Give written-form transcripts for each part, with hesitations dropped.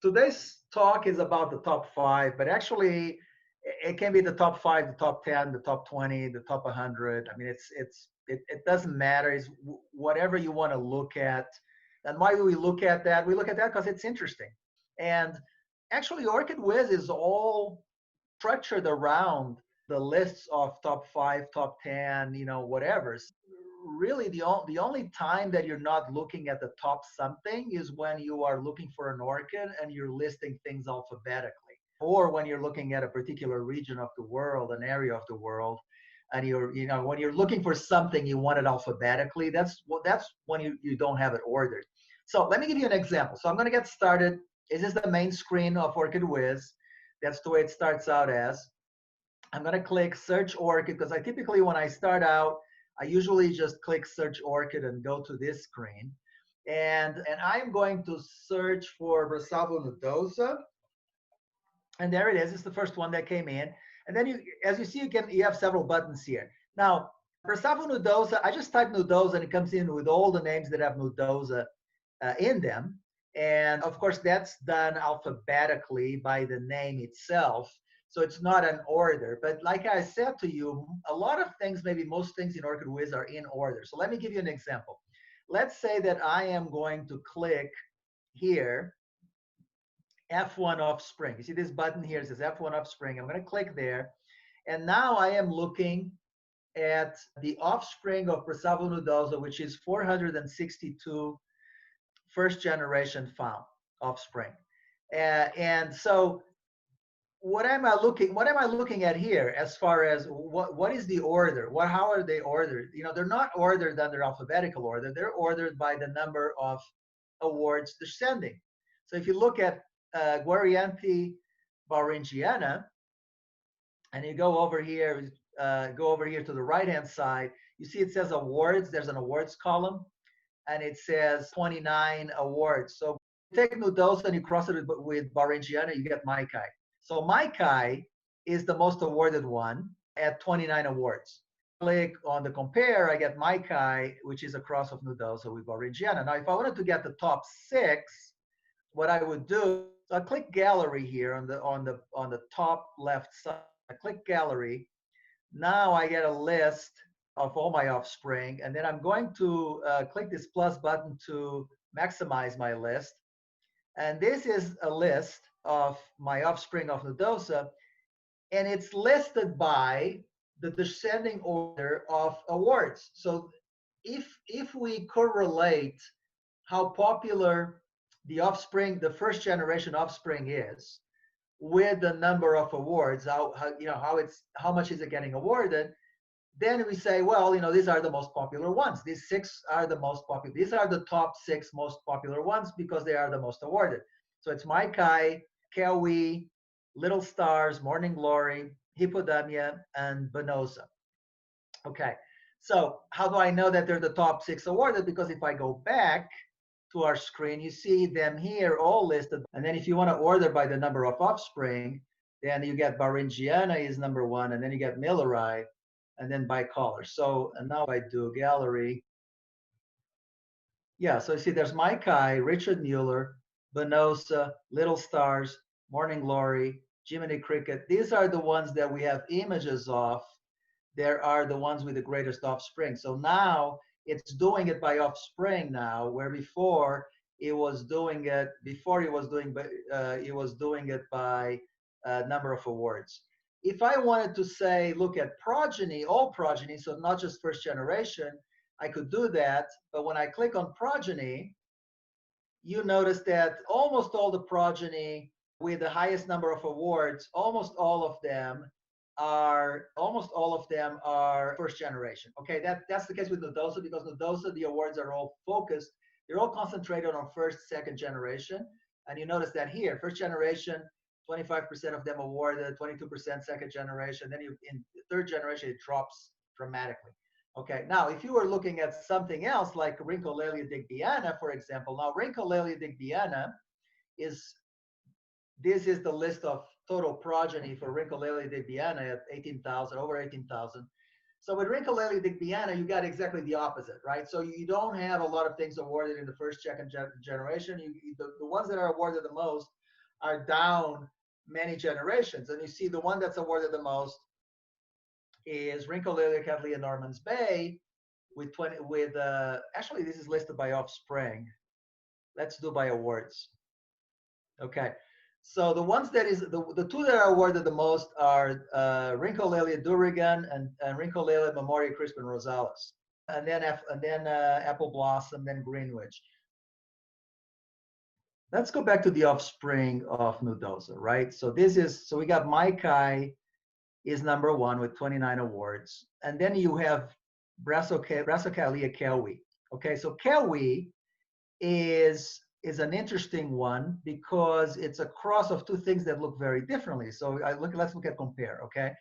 today's talk is about the top five, but actually it can be the top five, the top 10, the top 20, the top 100. I mean, it doesn't matter. It's whatever you want to look at. And why do we look at that? We look at that because it's interesting. And actually, OrchidWiz is all structured around the lists of top five, top 10, whatever. Really, the only time that you're not looking at the top something is when you are looking for an orchid and you're listing things alphabetically, or when you're looking at a particular region of the world, an area of the world, and when you're looking for something, you want it alphabetically. That's when you don't have it ordered. So let me give you an example. So I'm going to get started. This is the main screen of OrchidWiz. That's the way it starts out as. I'm going to click search orchid because I typically, when I start out, I usually just click search orchid and go to this screen. And I'm going to search for Brassavo nudosa. And there it is. It's the first one that came in. And then as you see, you have several buttons here. Now, Brassavo nudosa, I just type nudosa and it comes in with all the names that have nudosa in them. And of course, that's done alphabetically by the name itself. So it's not an order. But like I said to you, a lot of things, maybe most things in OrchidWiz are in order. So let me give you an example. Let's say that I am going to click here, F1 offspring. You see this button here, it says F1 offspring. I'm going to click there. And now I am looking at the offspring of Brassavo nudosa, which is 462 first generation found offspring. And so what am I looking at here as far as what is the order? How are they ordered? They're not ordered under alphabetical order. They're ordered by the number of awards they're sending. So if you look at Guarianthi Beringiana, and you go over here to the right-hand side, you see it says awards. There's an awards column, and it says 29 awards. So take nudosa and you cross it with Beringiana, you get Maikai. So Maikai is the most awarded one at 29 awards. Click on the compare, I get Maikai, which is a cross of nudosa with Beringiana. Now, if I wanted to get the top 6, what I would do, so I click gallery here on the top left side. I click gallery. Now I get a list of all my offspring, and then I'm going to click this plus button to maximize my list. And this is a list of my offspring of nudosa, and it's listed by the descending order of awards. So if we correlate how popular the offspring, the first generation offspring is, with the number of awards, how much is it getting awarded, then we say, well, these are the most popular ones. These 6 are the most popular. These are the top 6 most popular ones because they are the most awarded. So it's Maikai, Keawe, Little Stars, Morning Glory, Hippodamia, and Bonosa. Okay, so how do I know that they're the top 6 awarded? Because if I go back to our screen, you see them here all listed. And then if you want to order by the number of offspring, then you get Beringiana is number 1, and then you get Millerai, and then by color. So, and now I do gallery. Yeah, so you see there's Maikai, Richard Mueller, Bonosa, Little Stars, Morning Glory, Jiminy Cricket. These are the ones that we have images of. There are the ones with the greatest offspring. So now it's doing it by offspring now, where before it was doing it by number of awards. If I wanted to say, look at progeny, all progeny, so not just first generation, I could do that. But when I click on progeny, you notice that almost all the progeny with the highest number of awards, almost all of them are first generation. Okay, that's the case with nudosa, because nudosa, the awards are all focused. They're all concentrated on first, second generation. And you notice that here, first generation, 25% of them awarded, 22% second generation. Then in third generation, it drops dramatically. Okay, now if you were looking at something else like Rhyncholelia digbyana, for example, now Rhyncholelia digbyana this is the list of total progeny for Rhyncholelia digbyana at 18,000, over 18,000. So with Rhyncholelia digbyana, you got exactly the opposite, right? So you don't have a lot of things awarded in the first, second generation. The ones that are awarded the most are down many generations. And you see the one that's awarded the most is Rhyncholilia Cattleya Norman's Bay with 20, with, actually this is listed by offspring. Let's do by awards. Okay. So the ones that is, the two that are awarded the most are Rhyncholilia durigan and Rhyncholilia memoria crispin rosalis. And then apple blossom, then Greenwich. Let's go back to the offspring of nudosa, right? So this is, so we got Maikai is number one with 29 awards. And then you have Brassicaleia kelwi. Okay, so kelwi is an interesting one because it's a cross of two things that look very differently. So let's look at compare, okay?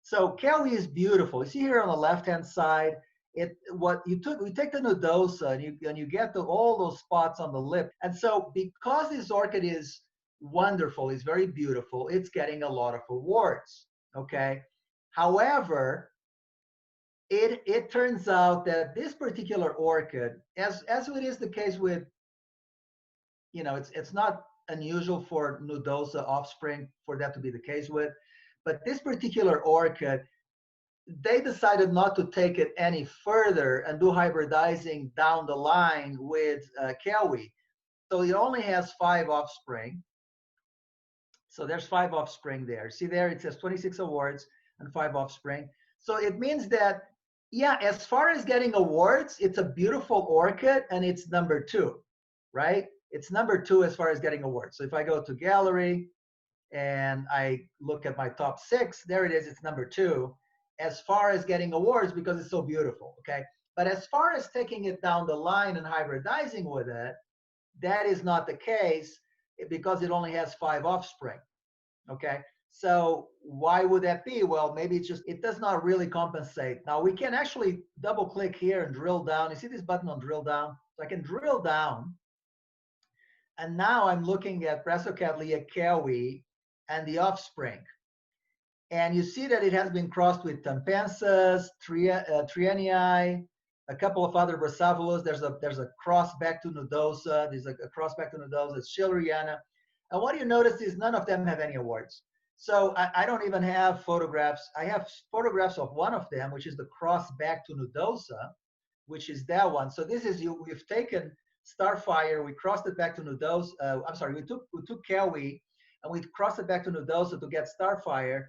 So kelwi is beautiful. You see here on the left-hand side, we take the nodosa and you get all those spots on the lip. And so because this orchid is wonderful, it's very beautiful, it's getting a lot of awards, okay? However, it turns out that this particular orchid, as it is the case with, you know, it's not unusual for nudosa offspring for that to be the case with, but this particular orchid, they decided not to take it any further and do hybridizing down the line with kelwi. So it only has 5 offspring. So there's 5 offspring there. See there, it says 26 awards and 5 offspring. So it means that, yeah, as far as getting awards, it's a beautiful orchid and it's number 2, right? It's number 2 as far as getting awards. So if I go to gallery and I look at my top 6, there it is, it's number 2 as far as getting awards because it's so beautiful, okay? But as far as taking it down the line and hybridizing with it, that is not the case because it only has 5 offspring, okay? So why would that be? Well, maybe it's just, it does not really compensate. Now we can actually double click here and drill down. You see this button on drill down? So I can drill down. And now I'm looking at Brassicaleia kelwi and the offspring. And you see that it has been crossed with Tampensis, Trienii, a couple of other Brassavolas. There's a cross back to nudosa. There's a cross back to nudosa. It's Schilleriana. And what you notice is none of them have any awards. So I don't even have photographs. I have photographs of one of them, which is the cross back to nudosa, which is that one. So this is, we've taken Starfire, we crossed it back to nudosa. I'm sorry, we took kelwi and we crossed it back to nudosa to get Starfire.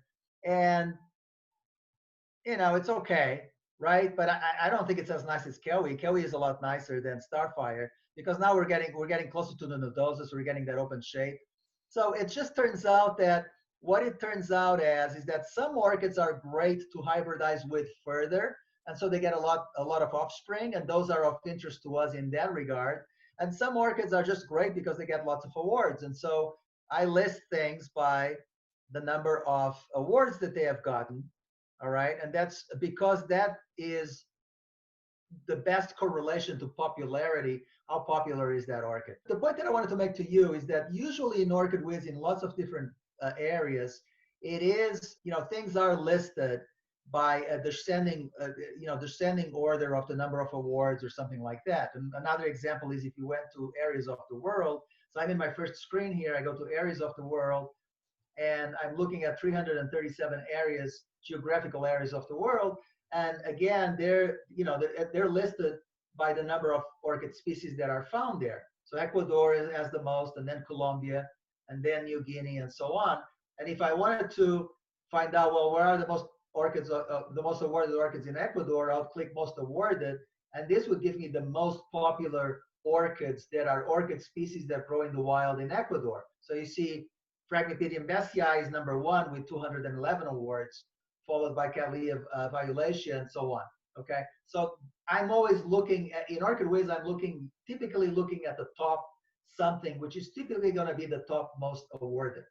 And, you know, it's okay, right? But I don't think it's as nice as kelwi. Kelwi is a lot nicer than Starfire because now we're getting closer to the nudosa, so we're getting that open shape. So it just turns out that what it turns out as is that some orchids are great to hybridize with further, and so they get a lot of offspring, and those are of interest to us in that regard. And some orchids are just great because they get lots of awards. And so I list things by the number of awards that they have gotten, all right? And that's because that is the best correlation to popularity. How popular is that orchid? The point that I wanted to make to you is that usually in OrchidWiz, in lots of different areas, it is, you know, things are listed by a descending order of the number of awards or something like that. And another example is if you went to areas of the world. So I'm in my first screen here. I go to areas of the world, and I'm looking at 337 areas, geographical areas of the world. And again, they're listed by the number of orchid species that are found there. So Ecuador has the most, and then Colombia, and then New Guinea, and so on. And if I wanted to find out, well, where are the most orchids, the most awarded orchids in Ecuador, I'll click most awarded, and this would give me the most popular orchids that are orchid species that grow in the wild in Ecuador. So you see, Phragmipedium besseyi is number 1 with 211 awards, followed by Cattleya violacea, and so on. Okay, so I'm always looking at, in OrchidWiz, I'm typically looking at the top something, which is typically going to be the top most awarded.